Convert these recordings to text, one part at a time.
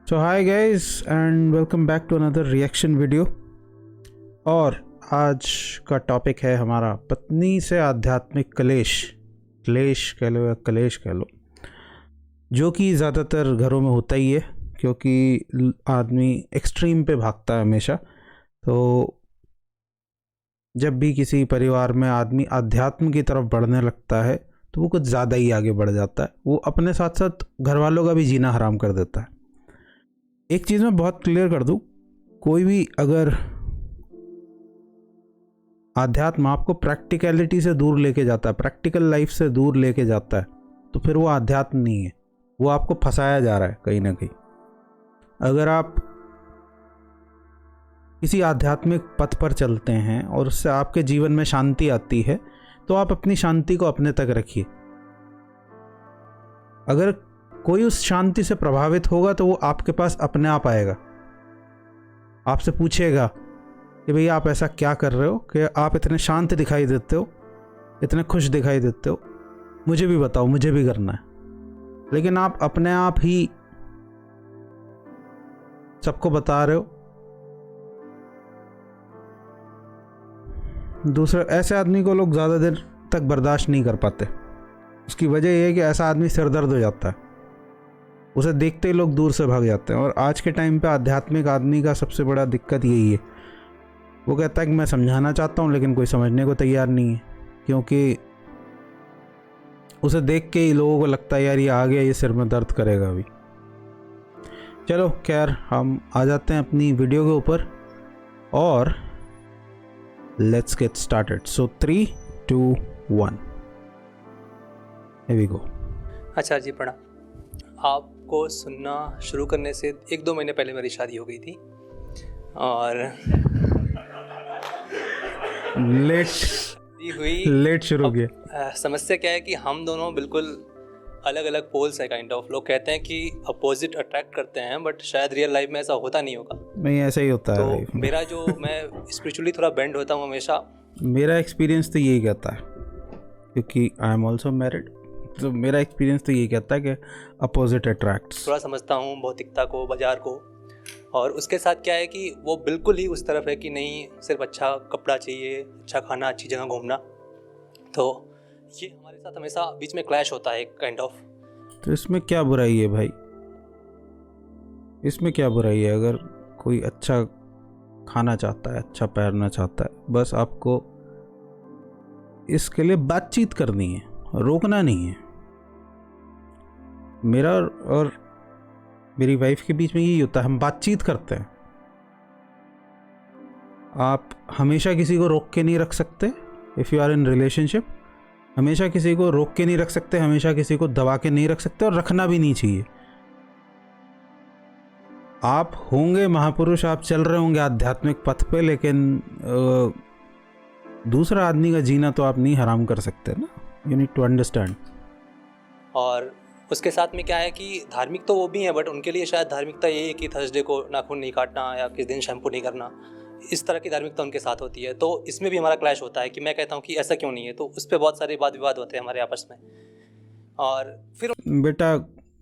So hi guys and welcome back to another reaction video। और आज का topic है हमारा पत्नी से आध्यात्मिक क्लेश कह लो या कलेश कह लो, जो कि ज़्यादातर घरों में होता ही है क्योंकि आदमी एक्सट्रीम पे भागता है हमेशा। तो जब भी किसी परिवार में आदमी अध्यात्म की तरफ बढ़ने लगता है तो वो कुछ ज़्यादा ही आगे बढ़ जाता है। वो अपने साथ साथ घर वालों का भी जीना हराम कर देता है। एक चीज़ मैं बहुत क्लियर कर दूं, कोई भी अगर आध्यात्म आपको प्रैक्टिकलिटी से दूर लेके जाता है, प्रैक्टिकल लाइफ से दूर लेके जाता है, तो फिर वो आध्यात्म नहीं है, वो आपको फंसाया जा रहा है कहीं ना कहीं। अगर आप किसी आध्यात्मिक पथ पर चलते हैं और उससे आपके जीवन में शांति आती है तो आप अपनी शांति को अपने तक रखिए। अगर कोई उस शांति से प्रभावित होगा तो वो आपके पास अपने आप आएगा, आपसे पूछेगा कि भैया आप ऐसा क्या कर रहे हो कि आप इतने शांत दिखाई देते हो, इतने खुश दिखाई देते हो, मुझे भी बताओ, मुझे भी करना है। लेकिन आप अपने आप ही सबको बता रहे हो। दूसरे ऐसे आदमी को लोग ज़्यादा देर तक बर्दाश्त नहीं कर पाते। उसकी वजह यह है कि ऐसा आदमी सिरदर्द हो जाता है, उसे देखते ही लोग दूर से भाग जाते हैं। और आज के टाइम पे आध्यात्मिक आदमी का सबसे बड़ा दिक्कत यही है, वो कहता है कि मैं समझाना चाहता हूँ लेकिन कोई समझने को तैयार नहीं है, क्योंकि उसे देख के ही लोगों को लगता है यार ये आ गया, ये सिर में दर्द करेगा अभी। चलो खैर, हम आ जाते हैं अपनी वीडियो के ऊपर और let's get started. So 3, 2, 1 here we go. अच्छा जी, प्रणाम। आपको सुनना शुरू करने से 1-2 महीने पहले मेरी शादी हो गई थी और लेट शुरू किया। समस्या क्या है कि हम दोनों बिल्कुल अलग अलग पोल्स है, काइंड ऑफ। लोग कहते हैं कि अपोजिट अट्रैक्ट करते हैं, बट शायद रियल लाइफ में ऐसा होता नहीं होगा। नहीं, ऐसा ही होता है। तो मेरा जो मैं स्पिरिचुअली थोड़ा बेंड होता हूँ हमेशा। मेरा एक्सपीरियंस तो यही कहता है, क्योंकि आई एम ऑल्सो मैरिड, तो मेरा एक्सपीरियंस तो यही कहता है कि अपोजिट अट्रैक्ट्स। थोड़ा समझता हूँ भौतिकता को, बाजार को, और उसके साथ क्या है कि वो बिल्कुल ही उस तरफ है कि नहीं सिर्फ अच्छा कपड़ा चाहिए, अच्छा खाना, अच्छी जगह घूमना। तो ये हमारे साथ हमेशा बीच में क्लैश होता है काइंड ऑफ। तो इसमें क्या बुराई है भाई? इसमें क्या बुराई है? अगर कोई अच्छा खाना चाहता है, अच्छा पहनना चाहता है, बस आपको इसके लिए बातचीत करनी है, रोकना नहीं है। मेरा और मेरी वाइफ के बीच में यही होता है, हम बातचीत करते हैं। आप हमेशा किसी को रोक के नहीं रख सकते। If you are in relationship, हमेशा किसी को रोक के नहीं रख सकते, हमेशा किसी को दबा के नहीं रख सकते, और रखना भी नहीं चाहिए। आप होंगे महापुरुष, आप चल रहे होंगे आध्यात्मिक पथ पे, लेकिन दूसरा आदमी का जीना तो आप नहीं हराम कर सकते ना। You need to understand. और उसके साथ में क्या है कि धार्मिक तो वो भी हैं, बट उनके लिए शायद धार्मिकता यही है कि थर्सडे को नाखून नहीं काटना या किस दिन शैम्पू नहीं करना। इस तरह की धार्मिकता उनके साथ होती है। तो इसमें भी हमारा क्लैश होता है कि मैं कहता हूँ कि ऐसा क्यों नहीं है, तो उस पर बहुत सारे वाद विवाद होते हैं हमारे आपस में। और फिर बेटा,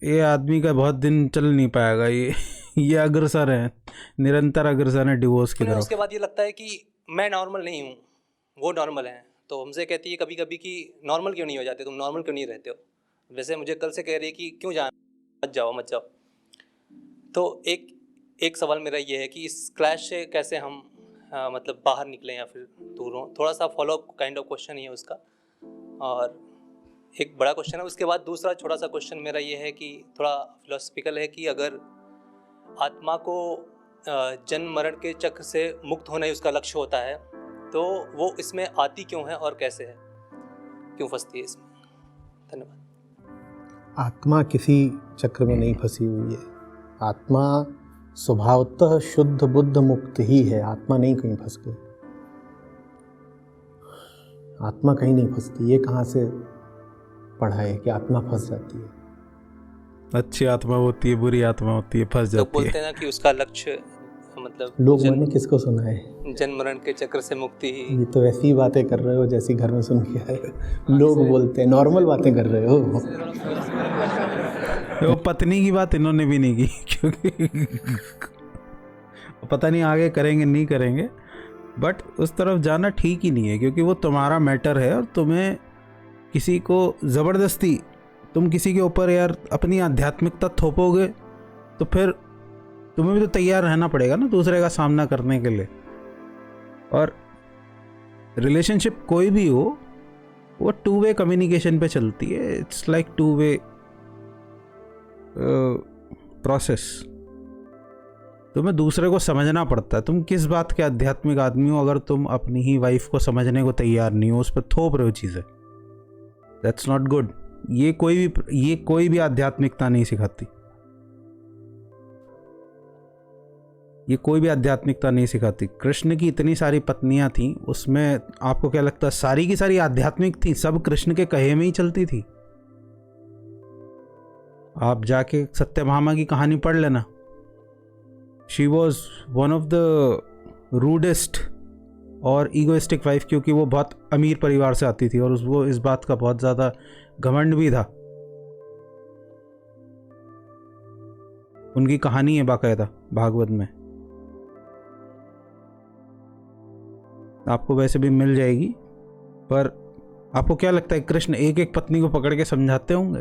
ये आदमी का बहुत दिन चल नहीं पाएगा। ये अग्रसर है, निरंतर अग्रसर है डिवोर्स की तरफ। उसके बाद ये लगता है कि मैं नॉर्मल नहीं हूँ, वो नॉर्मल हैं। तो हमसे कहती है कभी कभी कि नॉर्मल क्यों नहीं हो जाते, तुम नॉर्मल क्यों नहीं रहते हो। वैसे मुझे कल से कह रही है कि क्यों जाना, मत जाओ। तो एक सवाल मेरा ये है कि इस क्लैश से कैसे हम मतलब बाहर निकलें या फिर दूर हों। थोड़ा सा follow up kind of question ही है उसका, और एक बड़ा क्वेश्चन है। उसके बाद दूसरा छोटा सा क्वेश्चन मेरा ये है कि थोड़ा फिलोसफिकल है कि अगर आत्मा को जन्म मरण के चक्र से मुक्त होना ही उसका लक्ष्य होता है, तो वो इसमें आती क्यों है और कैसे है, क्यों फंसती है इसमें। धन्यवाद। आत्मा किसी चक्र में नहीं फंसी हुई है। आत्मा स्वभावतः शुद्ध बुद्ध मुक्त ही है। आत्मा नहीं कहीं फंस गई, आत्मा कहीं नहीं फंसती। ये कहाँ से पढ़ा है कि आत्मा फंस जाती है? अच्छी आत्मा होती है, बुरी आत्मा होती है, फंस जाती है। तो बोलते हैं ना कि उसका लक्ष्य मतलब लोग मैंने किसको सुना है, जन्म मरण के चक्र से मुक्ति ही। ये तो वैसी ही बातें कर रहे हो जैसी घर में सुन के आए हो। लोग बोलते हैं, नॉर्मल बातें कर रहे हो। वो पत्नी की बात इन्होंने भी नहीं की, क्योंकि पता नहीं आगे करेंगे नहीं करेंगे, बट उस तरफ जाना ठीक ही नहीं है, क्योंकि वो तुम्हारा मैटर है और तुम्हें किसी को ज़बरदस्ती तुम किसी के ऊपर यार अपनी आध्यात्मिकता थोपोगे तो फिर तुम्हें भी तो तैयार रहना पड़ेगा ना दूसरे का सामना करने के लिए। और रिलेशनशिप कोई भी हो वो 2 वे कम्युनिकेशन पे चलती है, इट्स लाइक 2 वे प्रोसेस। तुम्हें दूसरे को समझना पड़ता है। तुम किस बात के आध्यात्मिक आदमी हो अगर तुम अपनी ही वाइफ को समझने को तैयार नहीं हो, उस पर थोप रहे हो चीज़ें, दैट्स नॉट गुड। ये कोई भी आध्यात्मिकता नहीं सिखाती, ये कोई भी आध्यात्मिकता नहीं सिखाती। कृष्ण की इतनी सारी पत्नियां थीं, उसमें आपको क्या लगता है सारी की सारी आध्यात्मिक थी? सब कृष्ण के कहे में ही चलती थी। आप जाके सत्यभामा की कहानी पढ़ लेना। She was one of the rudest और ईगोइस्टिक वाइफ, क्योंकि वो बहुत अमीर परिवार से आती थी और वो इस बात का बहुत ज़्यादा घमंड भी था। उनकी कहानी है बाकायदा भागवत में, आपको वैसे भी मिल जाएगी। पर आपको क्या लगता है कृष्ण एक एक पत्नी को पकड़ के समझाते होंगे?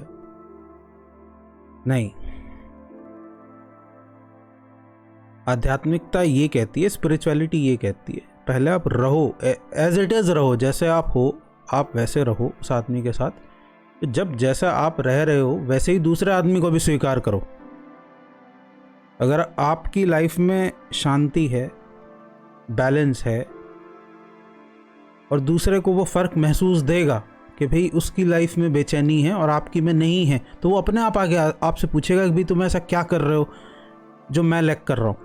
नहीं। आध्यात्मिकता ये कहती है, स्पिरिचुअलिटी ये कहती है, पहले आप रहो एज इट इज़ रहो, जैसे आप हो आप वैसे रहो उस आदमी के साथ। जब जैसा आप रह रहे हो वैसे ही दूसरे आदमी को भी स्वीकार करो। अगर आपकी लाइफ में शांति है, बैलेंस है और दूसरे को वो फ़र्क महसूस देगा कि भाई उसकी लाइफ में बेचैनी है और आपकी में नहीं है, तो वो अपने आप आगे आपसे पूछेगा कि भाई तुम ऐसा क्या कर रहे हो जो मैं लैक कर रहा हूँ,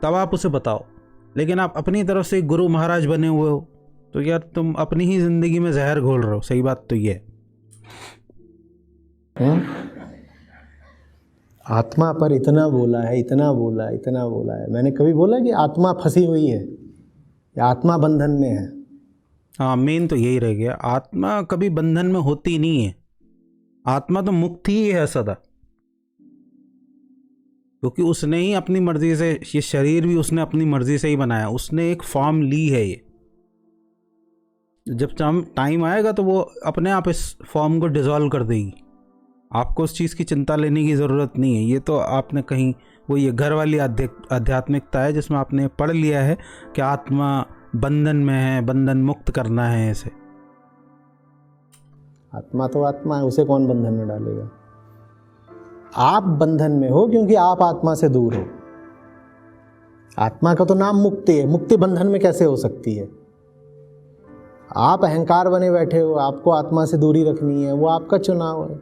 तब आप उसे बताओ। लेकिन आप अपनी तरफ से गुरु महाराज बने हुए हो तो यार तुम अपनी ही ज़िंदगी में जहर घोल रहे हो। सही बात तो ये है। आत्मा पर इतना बोला है, इतना बोला है, इतना बोला है। मैंने कभी बोला कि आत्मा फंसी हुई है या आत्मा बंधन में है? हाँ, मेन तो यही रह गया, आत्मा कभी बंधन में होती नहीं है। आत्मा तो मुक्त ही है सदा, क्योंकि उसने ही अपनी मर्जी से, ये शरीर भी उसने अपनी मर्जी से ही बनाया, उसने एक फॉर्म ली है। ये जब टाइम आएगा तो वो अपने आप इस फॉर्म को डिसॉल्व कर देगी। आपको उस चीज़ की चिंता लेने की ज़रूरत नहीं है। ये तो आपने कहीं वो ये घर वाली आध्यात्मिकता है जिसमें आपने पढ़ लिया है कि आत्मा बंधन में है, बंधन मुक्त करना है इसे। आत्मा तो आत्मा है, उसे कौन बंधन में डालेगा? आप बंधन में हो क्योंकि आप आत्मा से दूर हो। आत्मा का तो नाम मुक्ति है, मुक्ति बंधन में कैसे हो सकती है? आप अहंकार बने बैठे हो, आपको आत्मा से दूरी रखनी है, वो आपका चुनाव है।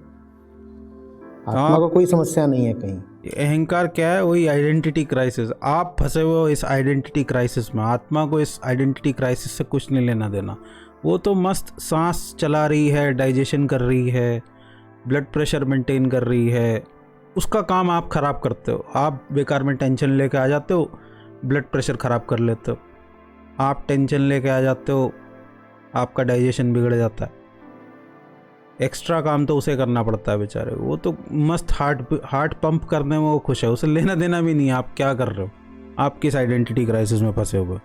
आत्मा को कोई समस्या नहीं है कहीं। अहंकार क्या है? वही आइडेंटिटी क्राइसिस। आप फंसे हुए हो इस आइडेंटिटी क्राइसिस में। आत्मा को इस आइडेंटिटी क्राइसिस से कुछ नहीं लेना देना। वो तो मस्त सांस चला रही है, डाइजेशन कर रही है, ब्लड प्रेशर मेंटेन कर रही है, उसका काम आप ख़राब करते हो। आप बेकार में टेंशन लेके आ जाते हो, ब्लड प्रेशर ख़राब कर लेते हो। आप टेंशन लेके आ जाते हो, आपका डाइजेशन बिगड़ जाता है। एक्स्ट्रा काम तो उसे करना पड़ता है बेचारे। वो तो मस्त हार्ट पंप करने में वो खुश है, उसे लेना देना भी नहीं है आप क्या कर रहे हो। आप किस आइडेंटिटी क्राइसिस में फंसे हुए।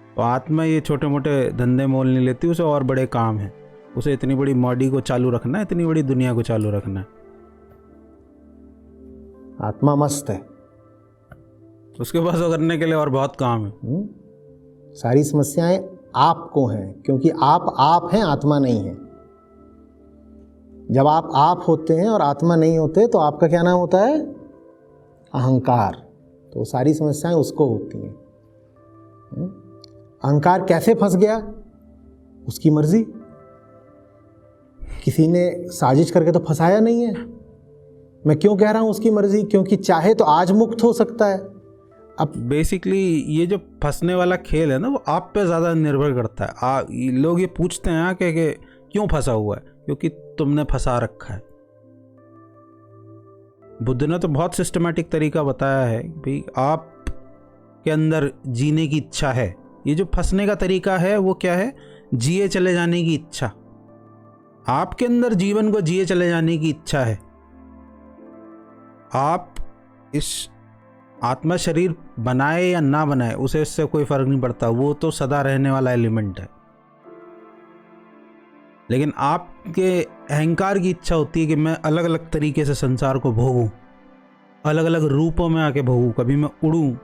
तो आत्मा ये छोटे मोटे धंधे मोल नहीं लेती, उसे और बड़े काम हैं। उसे इतनी बड़ी बॉडी को चालू रखना है, इतनी बड़ी दुनिया को चालू रखना है। आत्मा मस्त है, उसके पास वो करने के लिए और बहुत काम है। सारी समस्याएं आपको हैं क्योंकि आप हैं, आत्मा नहीं है। जब आप होते हैं और आत्मा नहीं होते तो आपका क्या नाम होता है? अहंकार। तो सारी समस्याएं उसको होती हैं। अहंकार कैसे फंस गया? उसकी मर्जी। किसी ने साजिश करके तो फंसाया नहीं है। मैं क्यों कह रहा हूं उसकी मर्जी? क्योंकि चाहे तो आज मुक्त हो सकता है। अब बेसिकली ये जो फंसने वाला खेल है ना, वो आप पे ज़्यादा निर्भर करता है। लोग ये पूछते हैं कि क्यों फंसा हुआ है? क्योंकि तुमने फंसा रखा है। बुद्ध ने तो बहुत सिस्टमैटिक तरीका बताया है भाई, आप के अंदर जीने की इच्छा है। ये जो फंसने का तरीका है वो क्या है? जिए चले जाने की इच्छा। आपके अंदर जीवन को जिए चले जाने की इच्छा है, आप इस आत्मा शरीर बनाए या ना बनाए उसे इससे कोई फर्क नहीं पड़ता, वो तो सदा रहने वाला एलिमेंट है। लेकिन आपके अहंकार की इच्छा होती है कि मैं अलग अलग तरीके से संसार को भोगूं, अलग अलग रूपों में आके भोगूं। कभी मैं उड़ूं,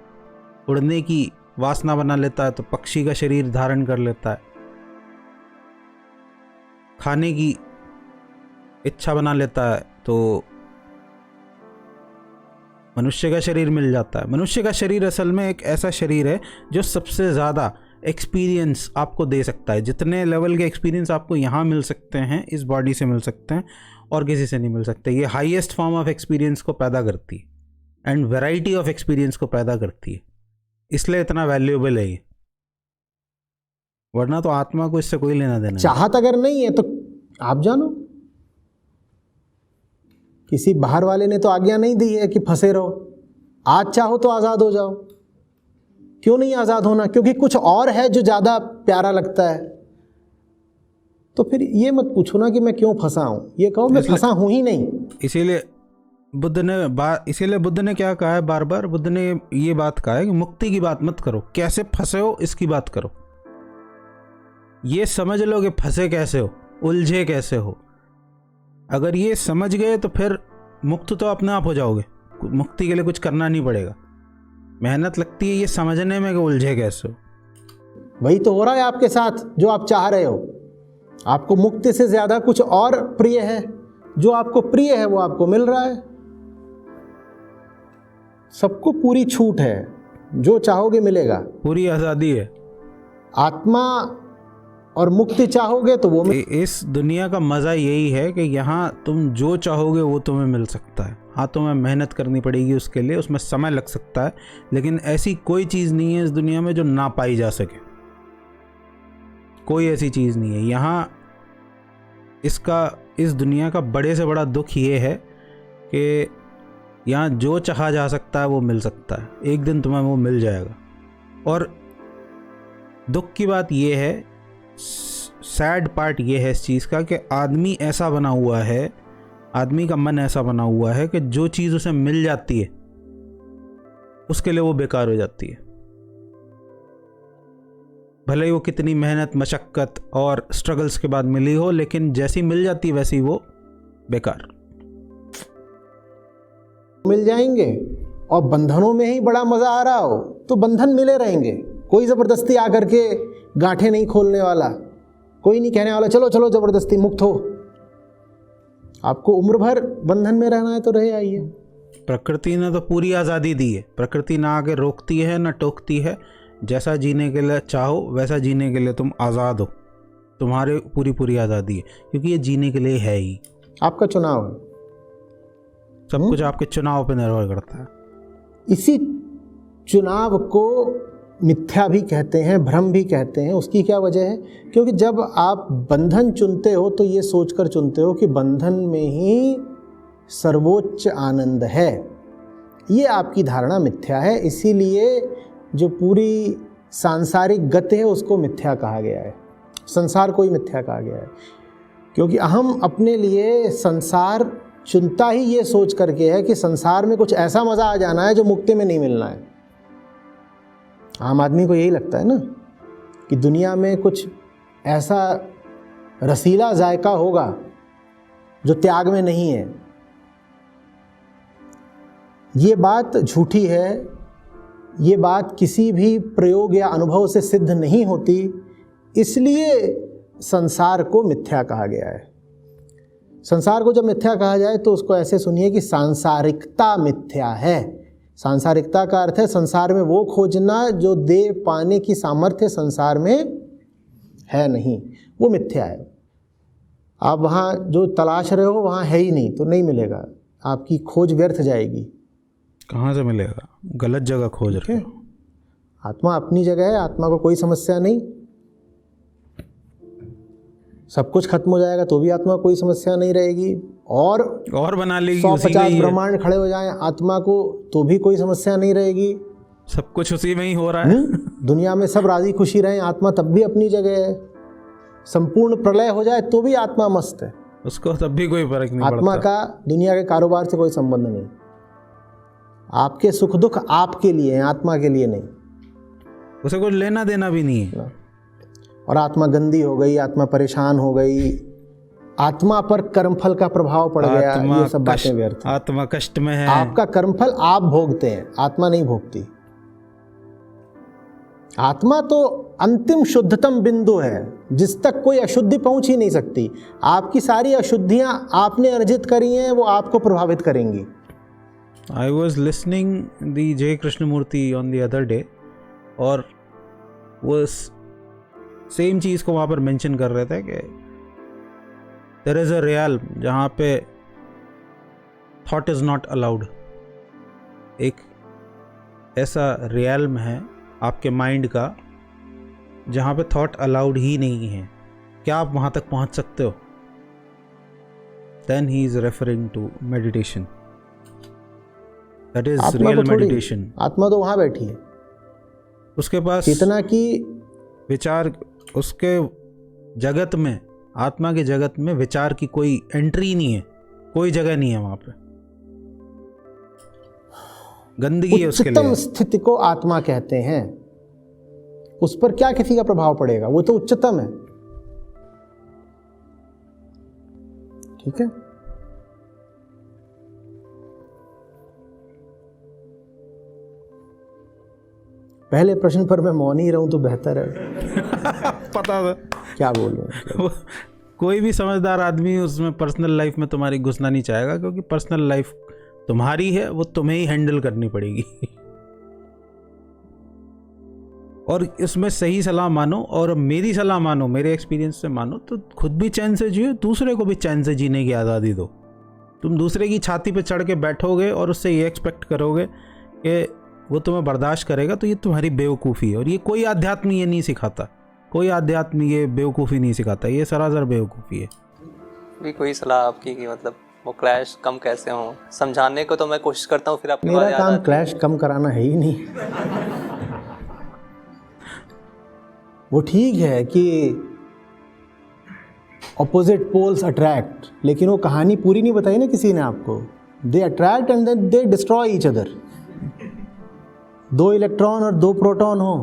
उड़ने की वासना बना लेता है तो पक्षी का शरीर धारण कर लेता है, खाने की इच्छा बना लेता है तो मनुष्य का शरीर मिल जाता है। मनुष्य का शरीर असल में एक ऐसा शरीर है जो सबसे ज़्यादा एक्सपीरियंस आपको दे सकता है। जितने लेवल के एक्सपीरियंस आपको यहाँ मिल सकते हैं इस बॉडी से मिल सकते हैं और किसी से नहीं मिल सकते। ये हाईएस्ट फॉर्म ऑफ एक्सपीरियंस को पैदा करती है एंड वैरायटी ऑफ एक्सपीरियंस को पैदा करती है, इसलिए इतना वैल्यूएबल है ये। वरना तो आत्मा को इससे कोई लेना देना नहीं। चाहत अगर नहीं है तो आप जानो, किसी बाहर वाले ने तो आज्ञा नहीं दी है कि फंसे रहो। आज चाहो तो आज़ाद हो जाओ। क्यों नहीं आज़ाद होना? क्योंकि कुछ और है जो ज़्यादा प्यारा लगता है। तो फिर ये मत पूछो ना कि मैं क्यों फंसा हूं, ये कहो मैं फंसा हूं ही नहीं। इसीलिए बुद्ध ने क्या कहा है, बार बार बुद्ध ने ये बात कहा है कि मुक्ति की बात मत करो, कैसे फंसे हो इसकी बात करो। ये समझ लो कि फंसे कैसे हो, उलझे कैसे हो। अगर ये समझ गए तो फिर मुक्त तो अपने आप हो जाओगे। मुक्ति के लिए कुछ करना नहीं पड़ेगा, मेहनत लगती है ये समझने में कि उलझे कैसे हो। वही तो हो रहा है आपके साथ जो आप चाह रहे हो। आपको मुक्ति से ज्यादा कुछ और प्रिय है, जो आपको प्रिय है वो आपको मिल रहा है। सबको पूरी छूट है, जो चाहोगे मिलेगा, पूरी आज़ादी है। आत्मा और मुक्ति चाहोगे तो वो इस दुनिया का मज़ा यही है कि यहाँ तुम जो चाहोगे वो तुम्हें मिल सकता है। हाँ, तुम्हें मेहनत करनी पड़ेगी उसके लिए, उसमें समय लग सकता है, लेकिन ऐसी कोई चीज़ नहीं है इस दुनिया में जो ना पाई जा सके। कोई ऐसी चीज़ नहीं है यहाँ। इस दुनिया का बड़े से बड़ा दुख ये है कि यहाँ जो चाहा जा सकता है वो मिल सकता है, एक दिन तुम्हें वो मिल जाएगा। और दुख की बात ये है, सैड पार्ट ये है इस चीज़ का कि आदमी ऐसा बना हुआ है, आदमी का मन ऐसा बना हुआ है कि जो चीज़ उसे मिल जाती है उसके लिए वो बेकार हो जाती है। भले ही वो कितनी मेहनत, मशक्क़त और स्ट्रगल्स के बाद मिली हो, लेकिन जैसी मिल जाती है वैसी वो बेकार। मिल जाएंगे और बंधनों में ही बड़ा मजा आ रहा हो तो बंधन मिले रहेंगे। कोई जबरदस्ती आकर के गांठें नहीं खोलने वाला, कोई नहीं कहने वाला चलो चलो जबरदस्ती मुक्त हो। आपको उम्र भर बंधन में रहना है तो रहे आइए। प्रकृति ने तो पूरी आज़ादी दी है। प्रकृति ना आगे रोकती है ना टोकती है। जैसा जीने के लिए चाहो वैसा जीने के लिए तुम आज़ाद हो। तुम्हारे पूरी आज़ादी है, क्योंकि ये जीने के लिए है ही। आपका चुनाव है, सब कुछ आपके चुनाव पर निर्भर करता है। इसी चुनाव को मिथ्या भी कहते हैं, भ्रम भी कहते हैं। उसकी क्या वजह है? क्योंकि जब आप बंधन चुनते हो तो ये सोचकर चुनते हो कि बंधन में ही सर्वोच्च आनंद है। ये आपकी धारणा मिथ्या है। इसीलिए जो पूरी सांसारिक गति है उसको मिथ्या कहा गया है, संसार को ही मिथ्या कहा गया है। क्योंकि हम अपने लिए संसार चुनता ही ये सोच करके है कि संसार में कुछ ऐसा मज़ा आ जाना है जो मुक्ति में नहीं मिलना है। आम आदमी को यही लगता है ना कि दुनिया में कुछ ऐसा रसीला जायका होगा जो त्याग में नहीं है। ये बात झूठी है। ये बात किसी भी प्रयोग या अनुभव से सिद्ध नहीं होती, इसलिए संसार को मिथ्या कहा गया है। संसार को जब मिथ्या कहा जाए तो उसको ऐसे सुनिए कि सांसारिकता मिथ्या है। सांसारिकता का अर्थ है संसार में वो खोजना जो दे पाने की सामर्थ्य संसार में है नहीं, वो मिथ्या है। आप वहाँ जो तलाश रहे हो वहाँ है ही नहीं तो नहीं मिलेगा, आपकी खोज व्यर्थ जाएगी। कहाँ से मिलेगा? गलत जगह खोज रहे हो। आत्मा अपनी जगह है, आत्मा को कोई समस्या नहीं। सब कुछ खत्म हो जाएगा तो भी आत्मा कोई समस्या नहीं रहेगी। और बना लेगी, 150 ब्रह्मांड खड़े हो जाएं आत्मा को तो भी कोई समस्या नहीं रहेगी। सब कुछ उसी में ही हो रहा है। दुनिया में सब राजी खुशी रहें, आत्मा तब भी अपनी जगह है। संपूर्ण प्रलय हो जाए तो भी आत्मा मस्त है। उसको तब भी कोई फर्क नहीं आत्मा पड़ता। का दुनिया के कारोबार से कोई संबंध नहीं। आपके सुख दुख आपके लिए हैं, आत्मा के लिए नहीं। उसे कोई लेना देना भी नहीं है। और आत्मा गंदी हो गई, आत्मा परेशान हो गई, आत्मा पर कर्मफल का प्रभाव पड़ गया, ये सब बातें व्यर्थ हैं। आत्मा कष्ट में है। आपका कर्मफल आप भोगते हैं, आत्मा नहीं भोगती। आत्मा तो अंतिम शुद्धतम बिंदु है, जिस तक कोई अशुद्धि पहुंच ही नहीं सकती। आपकी सारी अशुद्धियां आपने अर्जित करी हैं, वो आपको प्रभावित करेंगी। I was listening the J Krishnamurti on the other day, और वो सेम चीज़ को वहाँ पर मेंशन कर रहे थे कि there is a realm जहाँ पे thought is not allowed। एक ऐसा realm है आपके माइंड का जहाँ पे थॉट अलाउड ही नहीं है। क्या आप वहाँ तक पहुँच सकते हो? Then he is referring to meditation। That is आत्मा real को थोड़ी, meditation। आत्मा तो वहां बैठी है। उसके पास चेतना की विचार, उसके जगत में, आत्मा के जगत में विचार की कोई एंट्री नहीं है, कोई जगह नहीं है वहां पे। गंदगी है उसके उच्चतम लिए। स्थिति को आत्मा कहते हैं। उस पर क्या किसी का प्रभाव पड़ेगा? वो तो उच्चतम है। ठीक है। पहले प्रश्न पर मैं मौन ही रहूं तो बेहतर है। पता था क्या बोलूं? वो कोई भी समझदार आदमी उसमें पर्सनल लाइफ में तुम्हारी घुसना नहीं चाहेगा, क्योंकि पर्सनल लाइफ तुम्हारी है, वो तुम्हें ही हैंडल करनी पड़ेगी। और इसमें सही सलाह मानो, और मेरी सलाह मानो, मेरे एक्सपीरियंस से मानो, तो खुद भी चैन से जियो, दूसरे को भी चैन से जीने की आज़ादी दो। तुम दूसरे की छाती पे चढ़ के बैठोगे और उससे ये एक्सपेक्ट करोगे कि वो तुम्हें बर्दाश्त करेगा, तो ये तुम्हारी बेवकूफ़ी है। और ये कोई आध्यात्म ये नहीं सिखाता, कोई आध्यात्म ये बेवकूफ़ी नहीं सिखाता, ये सरासर बेवकूफ़ी है। भी कोई सलाह आपकी कि मतलब वो क्लैश कम कैसे हों, समझाने को तो मैं कोशिश करता हूँ, फिर आपकी बात मेरा याद काम आती है। क्लैश कम कराना है ही नहीं। वो ठीक है कि ऑपोजिट पोल्स अट्रैक्ट, लेकिन वो कहानी पूरी नहीं बताई ना किसी ने आपको। They attract and then they destroy each other. 2 electron और 2 प्रोटॉन हो,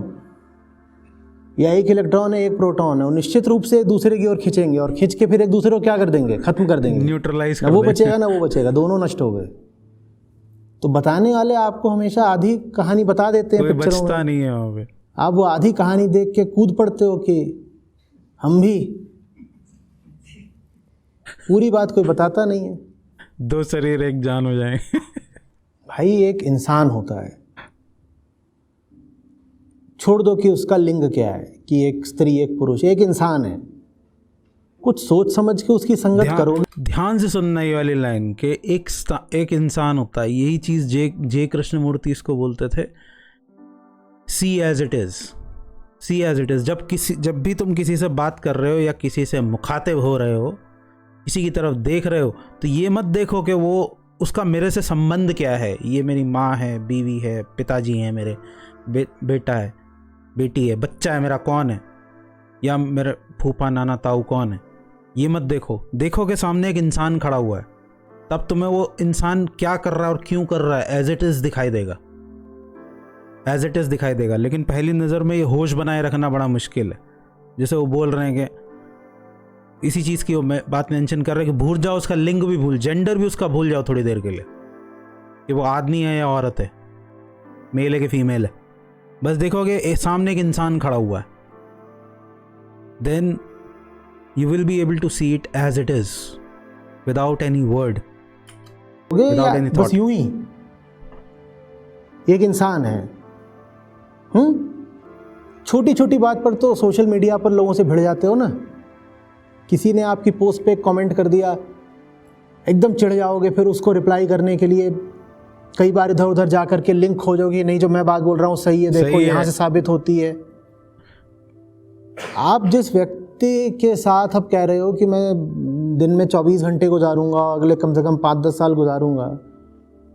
या 1 इलेक्ट्रॉन है 1 प्रोटॉन है, वो निश्चित रूप से एक दूसरे की ओर खींचेंगे, और खींच के फिर एक दूसरे को क्या कर देंगे? खत्म कर देंगे, न्यूट्रलाइज ना वो बचेगा ना वो बचेगा, दोनों नष्ट हो गए। तो बताने वाले आपको हमेशा आधी कहानी बता देते हैं कोई पिक्चरों बचता में। नहीं है वहाँ पे। आप वो आधी कहानी देख के कूद पड़ते हो कि हम भी, पूरी बात कोई बताता नहीं है। 2 शरीर एक जान हो जाए। भाई एक इंसान होता है, छोड़ दो कि उसका लिंग क्या है, कि एक स्त्री एक पुरुष, एक इंसान है। कुछ सोच समझ के उसकी संगत करोगे। ध्यान से सुनना ये वाली लाइन कि एक इंसान होता है। यही चीज़ जे कृष्णमूर्ति इसको बोलते थे, see as it is, see as it is. जब भी तुम किसी से बात कर रहे हो या किसी से मुखातिब हो रहे हो, किसी की तरफ देख रहे हो, तो ये मत देखो कि वो उसका मेरे से संबंध क्या है। ये मेरी माँ है, बीवी है, पिताजी हैं मेरे, बेटा है, बेटी है, बच्चा है मेरा कौन है, या मेरे फूफा नाना ताऊ कौन है। ये मत देखो। देखो कि सामने एक इंसान खड़ा हुआ है, तब तुम्हें वो इंसान क्या कर रहा है और क्यों कर रहा है एज इट इज़ दिखाई देगा, एज इट इज़ दिखाई देगा। लेकिन पहली नज़र में ये होश बनाए रखना बड़ा मुश्किल है। जैसे वो बोल रहे हैं कि इसी चीज़ की वो बात मेंशन कर रहे हैं कि भूल जाओ उसका लिंग भी, भूल जेंडर भी उसका भूल जाओ थोड़ी देर के लिए, कि वो आदमी है या औरत है, मेल है कि फीमेल है। बस देखोगे सामने एक इंसान खड़ा हुआ है, then you will be able to see it as it is without any word, without any बस thought। यूं ही एक इंसान है। छोटी छोटी बात पर तो सोशल मीडिया पर लोगों से भिड़ जाते हो ना। किसी ने आपकी पोस्ट पे कमेंट कर दिया, एकदम चिढ़ जाओगे, फिर उसको रिप्लाई करने के लिए कई बार इधर उधर जा करके लिंक खोजोगे, नहीं जो मैं बात बोल रहा हूँ सही है, देखो यहाँ से साबित होती है। आप जिस व्यक्ति के साथ अब कह रहे हो कि मैं दिन में 24 घंटे गुजारूंगा, अगले कम से कम 5-10 साल गुजारूंगा,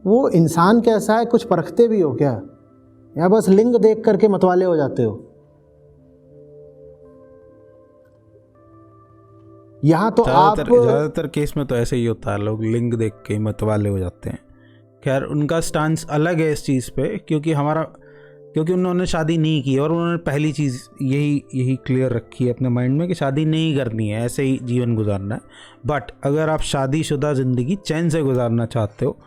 वो इंसान कैसा है कुछ परखते भी हो क्या? या बस लिंग देख करके मतवाले हो जाते हो? यहाँ तो आप ज़्यादातर केस में तो ऐसे ही होता है, लोग लिंग देख के ही मतवाले हो जाते हैं। खैर उनका स्टांस अलग है इस चीज़ पे, क्योंकि उन्होंने शादी नहीं की और उन्होंने पहली चीज़ यही क्लियर रखी है अपने माइंड में कि शादी नहीं करनी है, ऐसे ही जीवन गुजारना है। बट अगर आप शादीशुदा ज़िंदगी चैन से गुजारना चाहते हो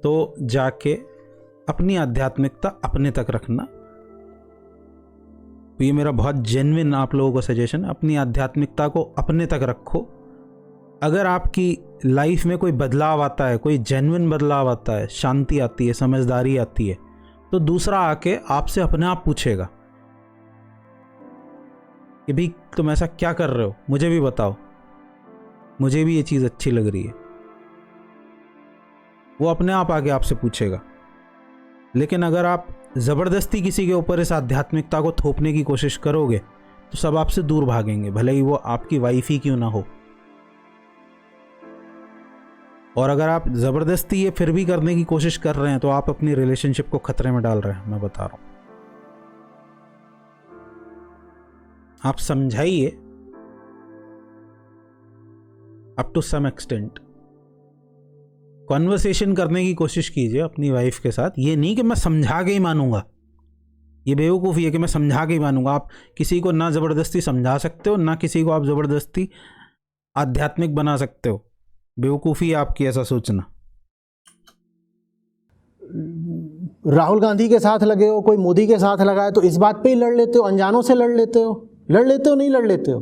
तो जाके अपनी आध्यात्मिकता अपने तक रखना। तो ये मेरा बहुत जेन्युइन आप लोगों को सजेशन है, अपनी आध्यात्मिकता को अपने तक रखो। अगर आपकी लाइफ में कोई बदलाव आता है, कोई जेन्युइन बदलाव आता है, शांति आती है, समझदारी आती है, तो दूसरा आके आपसे अपने आप पूछेगा कि भाई तुम ऐसा क्या कर रहे हो, मुझे भी बताओ, मुझे भी ये चीज़ अच्छी लग रही है। वो अपने आप आके आपसे पूछेगा। लेकिन अगर आप ज़बरदस्ती किसी के ऊपर इस आध्यात्मिकता को थोपने की कोशिश करोगे तो सब आपसे दूर भागेंगे, भले ही वो आपकी वाइफ ही क्यों ना हो। और अगर आप ज़बरदस्ती ये फिर भी करने की कोशिश कर रहे हैं तो आप अपनी रिलेशनशिप को खतरे में डाल रहे हैं, मैं बता रहा हूं। आप समझाइए up to some extent, conversation करने की कोशिश कीजिए अपनी वाइफ के साथ। ये नहीं कि मैं समझा के ही मानूंगा, ये बेवकूफ़ी है कि मैं समझा के ही मानूंगा। आप किसी को ना ज़बरदस्ती समझा सकते हो, ना किसी को आप ज़बरदस्ती आध्यात्मिक बना सकते हो। बेवकूफ़ी है आपकी ऐसा सोचना। राहुल गांधी के साथ लगे हो, कोई मोदी के साथ लगा है तो इस बात पे ही लड़ लेते हो, अनजानों से लड़ लेते हो, नहीं लड़ लेते हो।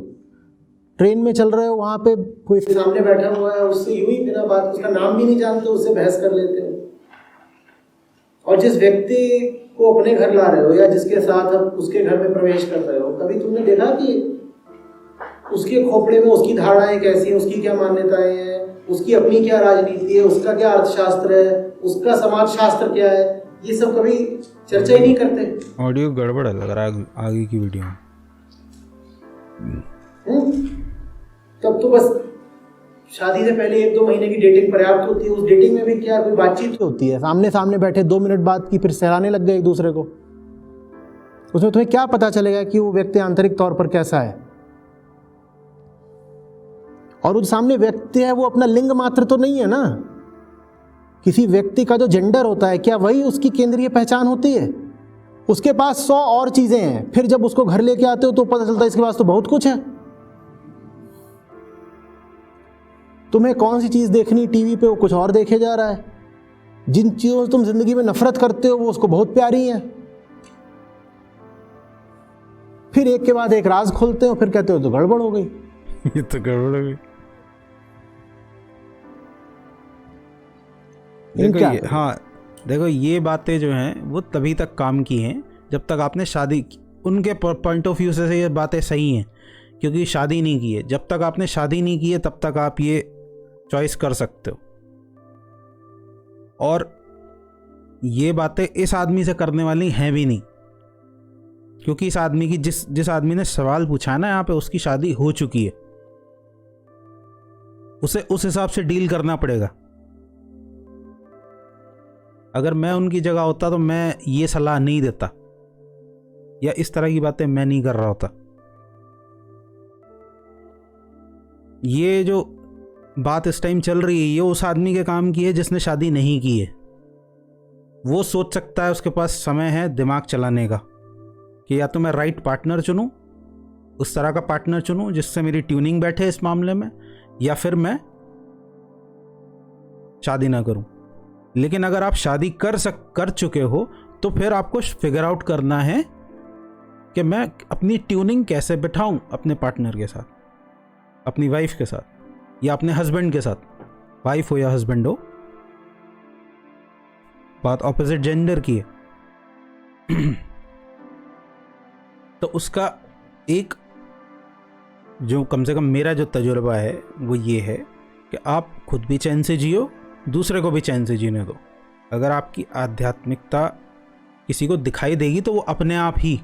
ट्रेन में चल रहे हो, वहाँ पे कोई सामने बैठा हुआ है, उससे यूं ही बिना बात, उसका नाम भी नहीं जानते, उससे बहस कर लेते हो। और जिस व्यक्ति को अपने घर ला रहे हो या जिसके साथ अब उसके घर में प्रवेश कर रहे हो, कभी तुमने देखा कि उसके खोपड़े में उसकी धारणाएं कैसी हैं, उसकी क्या मान्यताएं हैं, उसकी अपनी क्या राजनीति है, उसका क्या अर्थशास्त्र है, उसका समाजशास्त्र क्या है, ये सब कभी चर्चा ही नहीं करते। ऑडियो गड़बड़ है लग रहा है आगे की वीडियो में। तब तो बस शादी से पहले 1-2 महीने की डेटिंग पर्याप्त होती है। उस डेटिंग में भी क्या कोई बातचीत होती है, सामने सामने बैठे 2 मिनट बाद की फिर सहलाने लग गए एक दूसरे को। उसमें तुम्हें क्या पता चलेगा कि वो व्यक्ति आंतरिक तौर पर कैसा है। और उस सामने व्यक्ति है वो अपना लिंग मात्र तो नहीं है ना। किसी व्यक्ति का जो जेंडर होता है, क्या वही उसकी केंद्रीय पहचान होती है? उसके पास 100 और चीजें हैं। फिर जब उसको घर लेके आते हो तो पता चलता है इसके पास तो बहुत कुछ है। तुम्हें कौन सी चीज देखनी टीवी पे, वो कुछ और देखे जा रहा है। जिन चीजों से तुम जिंदगी में नफरत करते हो वो उसको बहुत प्यारी है। फिर एक के बाद एक राज खोलते हो, फिर कहते हो तो गड़बड़ हो गई। ये तो गड़बड़ हो गई। देखो ये बातें जो हैं वो तभी तक काम की हैं जब तक आपने शादी, उनके पॉइंट ऑफ व्यू से ये बातें सही हैं क्योंकि शादी नहीं की है। जब तक आपने शादी नहीं की है तब तक आप ये चॉइस कर सकते हो। और ये बातें इस आदमी से करने वाली हैं भी नहीं, क्योंकि इस आदमी की जिस आदमी ने सवाल पूछा है ना यहाँ पे, उसकी शादी हो चुकी है। उसे उस हिसाब से डील करना पड़ेगा। अगर मैं उनकी जगह होता तो मैं ये सलाह नहीं देता या इस तरह की बातें मैं नहीं कर रहा होता। ये जो बात इस टाइम चल रही है ये उस आदमी के काम की है जिसने शादी नहीं की है। वो सोच सकता है, उसके पास समय है दिमाग चलाने का कि या तो मैं राइट पार्टनर चुनूं, उस तरह का पार्टनर चुनूं जिससे मेरी ट्यूनिंग बैठे इस मामले में, या फिर मैं शादी ना करूं। लेकिन अगर आप शादी कर चुके हो तो फिर आपको फिगर आउट करना है कि मैं अपनी ट्यूनिंग कैसे बिठाऊं अपने पार्टनर के साथ, अपनी वाइफ के साथ या अपने हस्बैंड के साथ। वाइफ हो या हस्बैंड हो, बात ऑपोजिट जेंडर की है। तो उसका एक जो कम से कम मेरा जो तजुर्बा है वो ये है कि आप खुद भी चैन से जियो, दूसरे को भी चैन से जीने दो। अगर आपकी आध्यात्मिकता किसी को दिखाई देगी तो वो अपने आप ही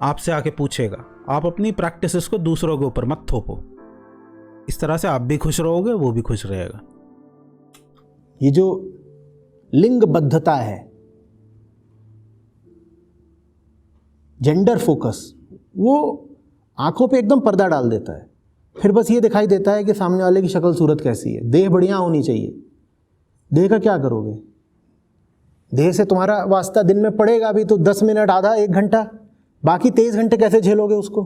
आपसे आके पूछेगा। आप अपनी प्रैक्टिसेस को दूसरों के ऊपर मत थोपो। इस तरह से आप भी खुश रहोगे, वो भी खुश रहेगा। ये जो लिंगबद्धता है, जेंडर फोकस, वो आंखों पे एकदम पर्दा डाल देता है। फिर बस ये दिखाई देता है कि सामने वाले की शक्ल सूरत कैसी है, देह बढ़िया होनी चाहिए। देह का क्या करोगे? देह से तुम्हारा वास्ता दिन में पड़ेगा भी तो 10 मिनट, आधा, 1 घंटा, बाकी 23 घंटे कैसे झेलोगे उसको?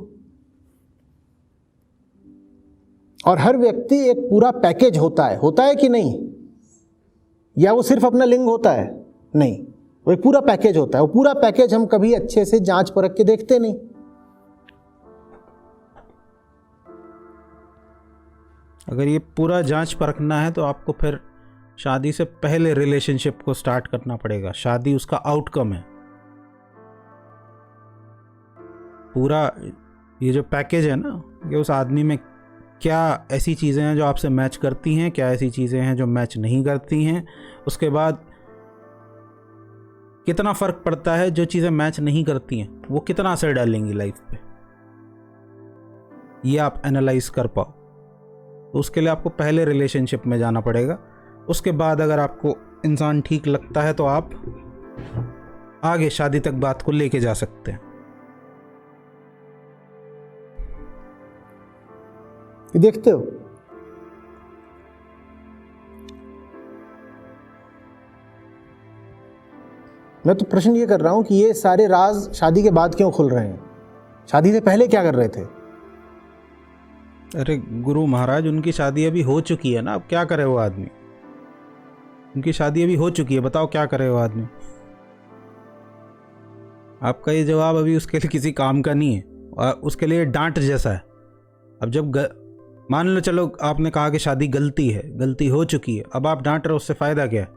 और हर व्यक्ति एक पूरा पैकेज होता है कि नहीं? या वो सिर्फ अपना लिंग होता है? नहीं, वो एक पूरा पैकेज होता है। वो पूरा पैकेज हम कभी अच्छे से जांच परख के देखते नहीं। अगर ये पूरा जांच परखना है तो आपको फिर शादी से पहले रिलेशनशिप को स्टार्ट करना पड़ेगा। शादी उसका आउटकम है। पूरा ये जो पैकेज है ना, ये उस आदमी में क्या ऐसी चीज़ें हैं जो आपसे मैच करती हैं, क्या ऐसी चीज़ें हैं जो मैच नहीं करती हैं, उसके बाद कितना फ़र्क पड़ता है, जो चीज़ें मैच नहीं करती हैं वो कितना असर डालेंगी लाइफ पे, ये आप एनालाइज कर पाओ। तो उसके लिए आपको पहले रिलेशनशिप में जाना पड़ेगा। उसके बाद अगर आपको इंसान ठीक लगता है तो आप आगे शादी तक बात को लेके जा सकते हैं। ये देखते हो, मैं तो प्रश्न ये कर रहा हूं कि ये सारे राज शादी के बाद क्यों खुल रहे हैं? शादी से पहले क्या कर रहे थे? अरे गुरु महाराज, उनकी शादी अभी हो चुकी है ना, अब क्या करे वो आदमी? उनकी शादी अभी हो चुकी है, बताओ क्या करे वो आदमी? आपका ये जवाब अभी उसके लिए किसी काम का नहीं है, और उसके लिए डांट जैसा है। अब जब मान लो, चलो आपने कहा कि शादी गलती है, गलती हो चुकी है, अब आप डांट रहे हो, उससे फ़ायदा क्या है?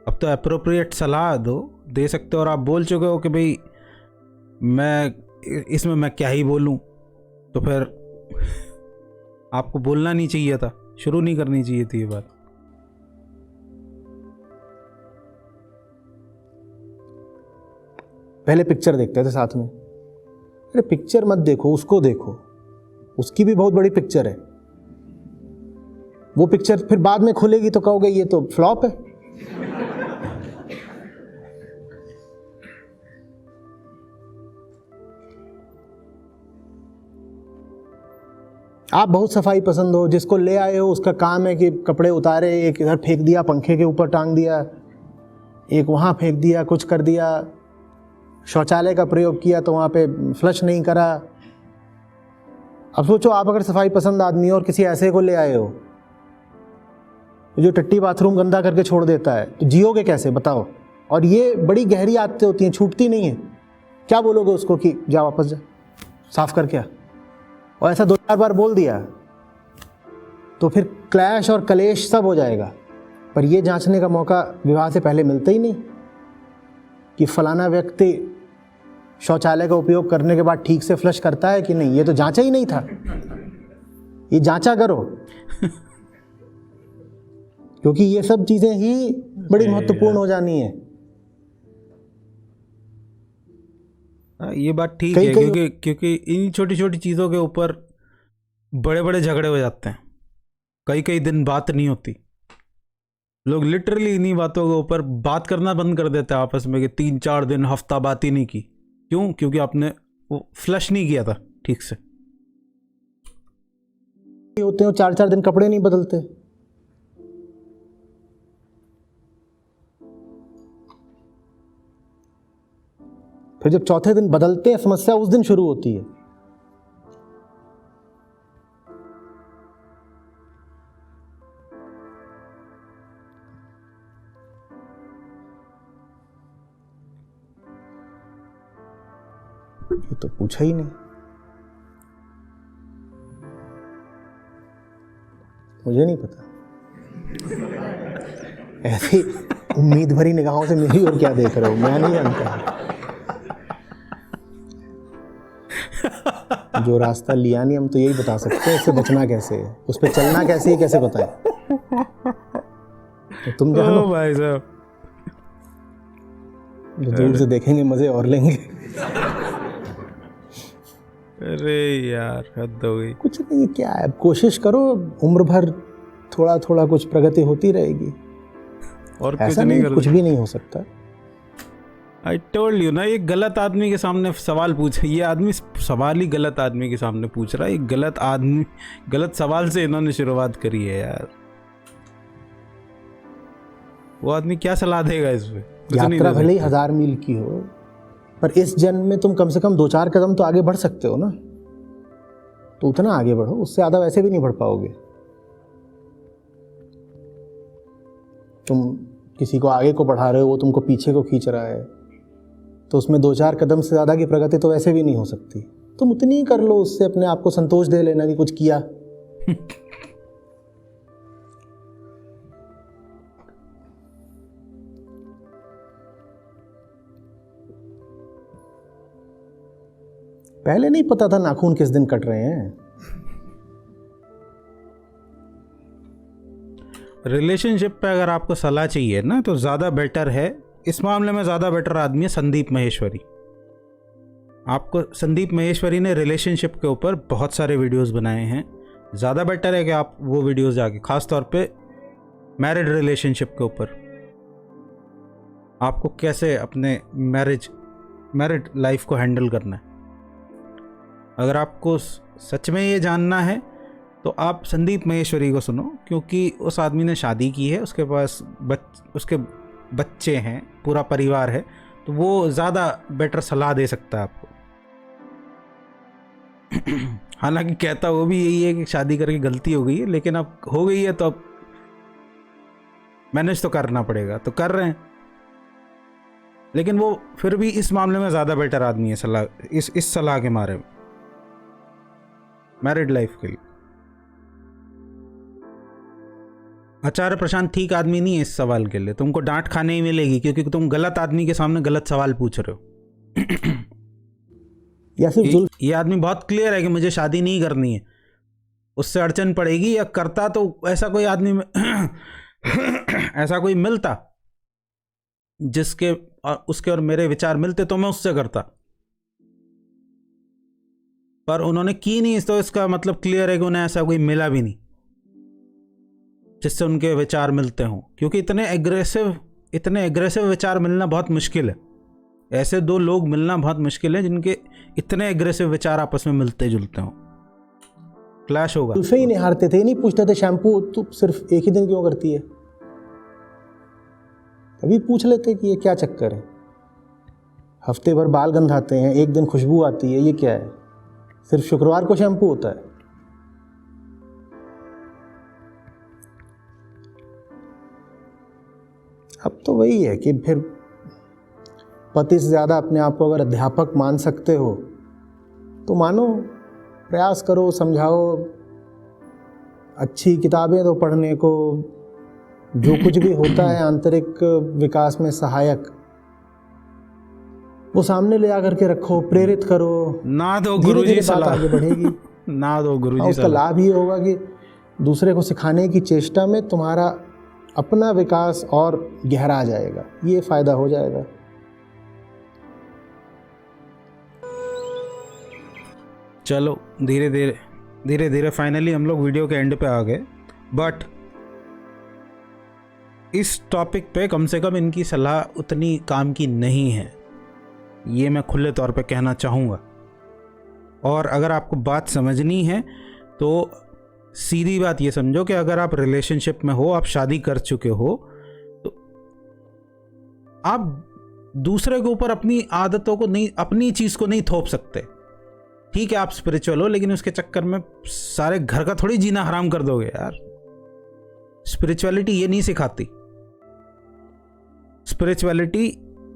अब तो अप्रोप्रिएट सलाह दे सकते हो, और आप बोल चुके हो कि भाई इसमें मैं क्या ही बोलूं, तो फिर आपको बोलना नहीं चाहिए था, शुरू नहीं करनी चाहिए थी ये बात। पहले पिक्चर देखते थे साथ में। अरे पिक्चर मत देखो, उसको देखो, उसकी भी बहुत बड़ी पिक्चर है। वो पिक्चर फिर बाद में खुलेगी तो कहोगे ये तो फ्लॉप है। आप बहुत सफाई पसंद हो, जिसको ले आए हो उसका काम है कि कपड़े उतारे, एक इधर फेंक दिया, पंखे के ऊपर टांग दिया, एक वहाँ फेंक दिया, कुछ कर दिया, शौचालय का प्रयोग किया तो वहाँ पे फ्लश नहीं करा। अब सोचो, आप अगर सफाई पसंद आदमी हो और किसी ऐसे को ले आए हो जो टट्टी बाथरूम गंदा करके छोड़ देता है, तो जियोगे कैसे बताओ? और ये बड़ी गहरी आदतें होती हैं, छूटती नहीं है। क्या बोलोगे उसको कि जा वापस जा, साफ करके आ? और ऐसा 2-4 बार बोल दिया तो फिर क्लैश और कलेश सब हो जाएगा। पर ये जांचने का मौका विवाह से पहले मिलता ही नहीं कि फलाना व्यक्ति शौचालय का उपयोग करने के बाद ठीक से फ्लश करता है कि नहीं। ये तो जांचा ही नहीं था, ये जांचा करो। क्योंकि ये सब चीजें ही बड़ी महत्वपूर्ण हो जानी है। ये बात ठीक है, क्योंकि इन छोटी छोटी चीज़ों के ऊपर बड़े बड़े झगड़े हो जाते हैं। कई दिन बात नहीं होती, लोग लिटरली इन्हीं बातों के ऊपर बात करना बंद कर देते हैं आपस में कि 3-4 दिन, हफ्ता बात ही नहीं की। क्यों? क्योंकि आपने वो फ्लश नहीं किया था ठीक से। होते हो 4-4 दिन कपड़े नहीं बदलते। फिर जब चौथे दिन बदलते हैं, समस्या उस दिन शुरू होती है। ये तो पूछा ही नहीं। मुझे नहीं पता। ऐसी उम्मीद भरी निगाहों से मेरी ओर क्या देख रहे हो? मैं नहीं जानता। जो रास्ता लिया नहीं, हम तो यही बता सकते हैं इससे बचना कैसे है, उस पर चलना कैसे है, कैसे बताएं? तो तुम जानो भाई साहब, जो दूर से देखेंगे मजे और लेंगे। अरे यार हद हो गई। कुछ नहीं, क्या है, कोशिश करो, उम्र भर थोड़ा थोड़ा कुछ प्रगति होती रहेगी। और ऐसा नहीं, कुछ भी नहीं हो सकता। आई टोल्ड यू ना, ये गलत आदमी के सामने सवाल पूछ, ये आदमी सवाल ही गलत आदमी के सामने पूछ रहा है। ये गलत आदमी, गलत सवाल से इन्होंने शुरुआत करी है यार। वो आदमी क्या सलाह देगा इस पे? यात्रा भले ही 1000 मील की हो, पर इस जन्म में तुम कम से कम 2-4 कदम तो आगे बढ़ सकते हो ना। तो उतना आगे बढ़ो, उससे ज़्यादा वैसे भी नहीं बढ़ पाओगे। तुम किसी को आगे को बढ़ा रहे हो, वो तुमको पीछे को खींच रहा है, तो उसमें 2-4 कदम से ज़्यादा की प्रगति तो वैसे भी नहीं हो सकती। तुम उतनी ही कर लो, उससे अपने आप को संतोष दे लेना कि कुछ किया। पहले नहीं पता था नाखून किस दिन कट रहे हैं। रिलेशनशिप पे अगर आपको सलाह चाहिए ना, तो ज़्यादा बेटर है, इस मामले में ज़्यादा बेटर आदमी है संदीप माहेश्वरी। आपको संदीप माहेश्वरी ने रिलेशनशिप के ऊपर बहुत सारे वीडियोस बनाए हैं। ज़्यादा बेटर है कि आप वो वीडियोस जाके, ख़ास तौर पे मैरिड रिलेशनशिप के ऊपर, आपको कैसे अपने मैरिड लाइफ को हैंडल करना है। अगर आपको सच में ये जानना है तो आप संदीप माहेश्वरी को सुनो, क्योंकि उस आदमी ने शादी की है, उसके पास उसके बच्चे हैं, पूरा परिवार है, तो वो ज़्यादा बेटर सलाह दे सकता है आपको। हालांकि कहता वो भी यही है कि शादी करके गलती हो गई है, लेकिन अब हो गई है तो अब मैनेज तो करना पड़ेगा, तो कर रहे हैं। लेकिन वो फिर भी इस मामले में ज़्यादा बेटर आदमी है सलाह, इस सलाह के मारे में, मैरिड लाइफ के लिए। आचार्य प्रशांत ठीक आदमी नहीं है इस सवाल के लिए, तुमको डांट खाने ही मिलेगी, क्योंकि तुम गलत आदमी के सामने गलत सवाल पूछ रहे हो। या सिर्फ ये आदमी बहुत क्लियर है कि मुझे शादी नहीं करनी है, उससे अड़चन पड़ेगी, या करता तो ऐसा कोई आदमी ऐसा कोई मिलता जिसके उसके और मेरे विचार मिलते तो मैं उससे करता, पर उन्होंने की नहीं, तो इसका मतलब क्लियर है कि उन्हें ऐसा कोई मिला भी नहीं जिससे उनके विचार मिलते हों, क्योंकि इतने एग्रेसिव विचार मिलना बहुत मुश्किल है। ऐसे दो लोग मिलना बहुत मुश्किल है जिनके इतने एग्रेसिव विचार आपस में मिलते जुलते हों। क्लैश होगा। जुल्फे ही निहारते थे, ये नहीं पूछते थे शैम्पू तू सिर्फ एक ही दिन क्यों करती है। तभी पूछ लेते कि ये क्या चक्कर है। हफ्ते भर बाल गंधाते हैं, एक दिन खुशबू आती है, ये क्या है? सिर्फ शुक्रवार को शैम्पू होता है। अब तो वही है कि फिर पति से ज़्यादा अपने आप को अगर अध्यापक मान सकते हो तो मानो, प्रयास करो, समझाओ, अच्छी किताबें दो पढ़ने को, जो कुछ भी होता है आंतरिक विकास में सहायक, वो सामने ले आकर के रखो, प्रेरित करो। ना दो गुरुजी सलाह, आगे बढ़ेगी। ना दो गुरुजी उसका लाभ ये होगा कि दूसरे को सिखाने की चेष्टा में तुम्हारा अपना विकास और गहरा जाएगा, ये फायदा हो जाएगा। चलो धीरे धीरे फाइनली हम लोग वीडियो के एंड पे आ गए, बट इस टॉपिक पे कम से कम इनकी सलाह उतनी काम की नहीं है, ये मैं खुले तौर पे कहना चाहूँगा। और अगर आपको बात समझनी है तो सीधी बात ये समझो कि अगर आप रिलेशनशिप में हो, आप शादी कर चुके हो, तो आप दूसरे के ऊपर अपनी आदतों को नहीं, अपनी चीज़ को नहीं थोप सकते। ठीक है आप स्पिरिचुअल हो, लेकिन उसके चक्कर में सारे घर का थोड़ी जीना हराम कर दोगे यार। स्पिरिचुअलिटी ये नहीं सिखाती। स्पिरिचुअलिटी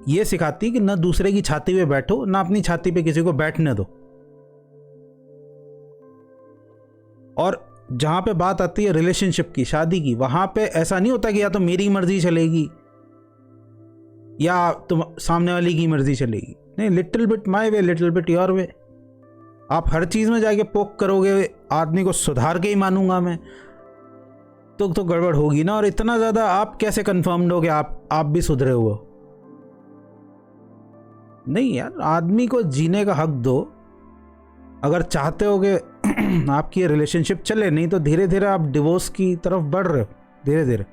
ये सिखाती कि ना दूसरे की छाती पे बैठो, ना अपनी छाती पे किसी को बैठने दो। और जहां पे बात आती है रिलेशनशिप की, शादी की, वहां पे ऐसा नहीं होता कि या तो मेरी मर्जी चलेगी या तुम सामने वाली की मर्जी चलेगी। नहीं, little bit my way, little bit your way. आप हर चीज में जाके पोक करोगे, आदमी को सुधार के ही मानूंगा मैं, तो गड़बड़ होगी ना। और इतना ज्यादा आप कैसे कंफर्म्ड हो कि आप भी सुधरे हुए? नहीं यार, आदमी को जीने का हक दो। अगर चाहते हो कि आपकी रिलेशनशिप चले, नहीं तो धीरे धीरे आप डिवोर्स की तरफ बढ़ रहे हो, धीरे धीरे,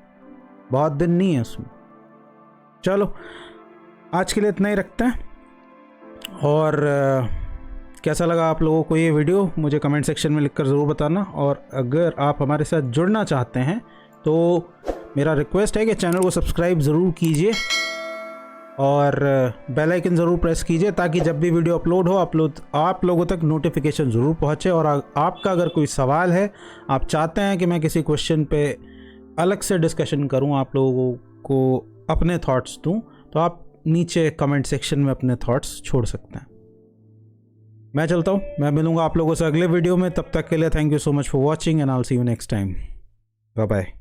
बहुत दिन नहीं है उसमें। चलो आज के लिए इतना ही रखते हैं। और कैसा लगा आप लोगों को ये वीडियो मुझे कमेंट सेक्शन में लिखकर ज़रूर बताना। और अगर आप हमारे साथ जुड़ना चाहते हैं तो मेरा रिक्वेस्ट है कि चैनल को सब्सक्राइब ज़रूर कीजिए और बेल आइकन ज़रूर प्रेस कीजिए, ताकि जब भी वीडियो अपलोड हो आप लोगों तक नोटिफिकेशन ज़रूर पहुँचे। और आपका अगर कोई सवाल है, आप चाहते हैं कि मैं किसी क्वेश्चन पे अलग से डिस्कशन करूं, आप लोगों को अपने थॉट्स दूं, तो आप नीचे कमेंट सेक्शन में अपने थॉट्स छोड़ सकते हैं। मैं चलता हूं, मैं मिलूंगा आप लोगों से अगले वीडियो में। तब तक के लिए thank you so much for watching and I will see you next time. Bye bye.